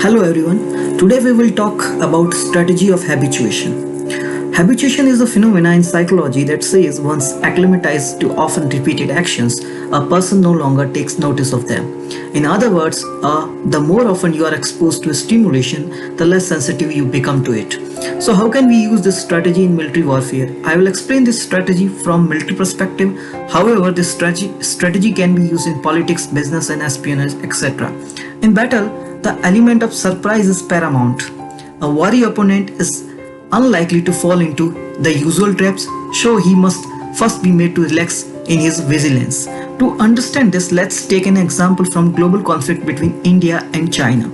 Hello everyone. Today we will talk about strategy of habituation. Habituation is a phenomenon in psychology that says once acclimatized to often repeated actions, a person no longer takes notice of them. In other words, the more often you are exposed to a stimulation, the less sensitive you become to it. So how can we use this strategy in military warfare? I will explain this strategy from military perspective. However, this strategy can be used in politics, business and espionage, etc. In battle, the element of surprise is paramount. A wary opponent is unlikely to fall into the usual traps, so he must first be made to relax in his vigilance. To understand this, let's take an example from global conflict between India and China.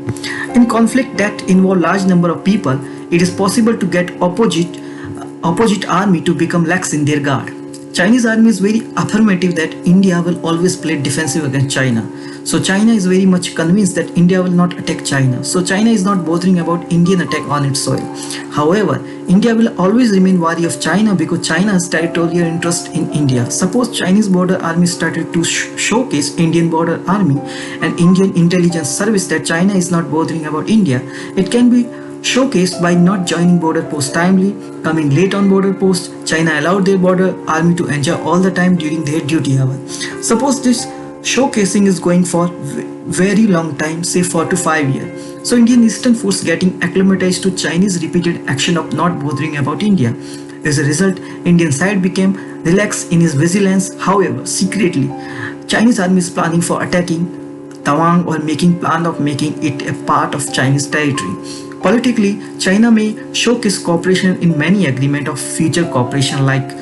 In conflict that involve large number of people, it is possible to get opposite army to become lax in their guard. Chinese army is very affirmative that India will always play defensive against China. So China is very much convinced that India will not attack China. So China is not bothering about Indian attack on its soil. However, India will always remain wary of China because China has territorial interest in India. Suppose Chinese border army started to showcase Indian border army and Indian intelligence service that China is not bothering about India. It can be showcased by not joining border post timely, coming late on border post. China allowed their border army to enjoy all the time during their duty hour. Suppose this showcasing is going for very long time, say 4 to 5 years. So Indian Eastern Force getting acclimatized to Chinese repeated action of not bothering about India. As a result, Indian side became relaxed in his vigilance. However, secretly, Chinese army is planning for attacking Tawang or making plan of making it a part of Chinese territory. Politically, China may showcase cooperation in many agreements of future cooperation like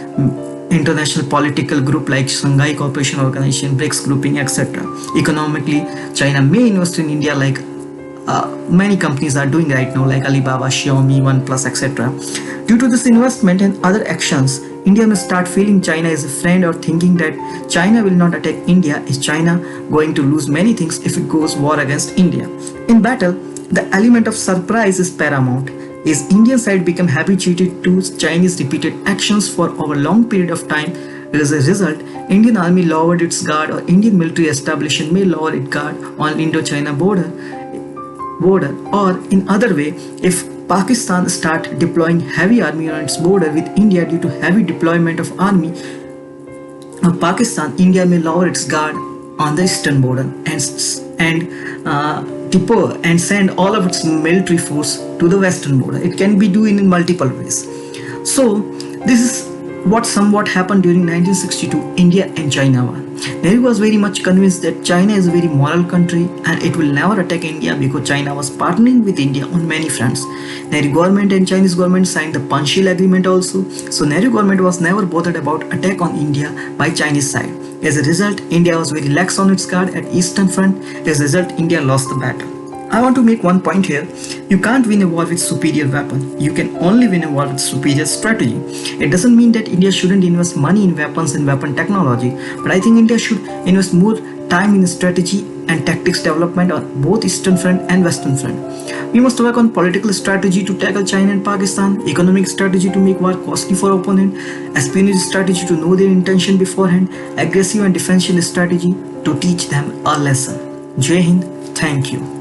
international political group like Shanghai Cooperation Organization, BRICS grouping, etc. Economically, China may invest in India like many companies are doing right now like Alibaba, Xiaomi, OnePlus, etc. Due to this investment and other actions, India may start feeling China as a friend or thinking that China will not attack India. Is China going to lose many things if it goes war against India? In battle, the element of surprise is paramount. Is Indian side become habituated to Chinese repeated actions for over long period of time. As a result, Indian army lowered its guard or Indian military establishment may lower its guard on Indo-China border or in other way, if Pakistan start deploying heavy army on its border with India due to heavy deployment of army of Pakistan, India may lower its guard on the eastern border and deploy and send all of its military force to the western border. It can be done in multiple ways. So this is what somewhat happened during 1962 India and China war. Nehru was very much convinced that China is a very moral country and it will never attack India because China was partnering with India on many fronts. Nehru government and Chinese government signed the Panchshil agreement also. So Nehru government was never bothered about attack on India by Chinese side. As a result, India was very lax on its guard at Eastern Front. As a result, India lost the battle. I want to make one point here. You can't win a war with superior weapon. You can only win a war with superior strategy. It doesn't mean that India shouldn't invest money in weapons and weapon technology, but I think India should invest more time in strategy and tactics development on both Eastern Front and Western Front. We must work on political strategy to tackle China and Pakistan, economic strategy to make war costly for opponent, espionage strategy to know their intention beforehand, aggressive and defensive strategy to teach them a lesson. Jai Hind, thank you.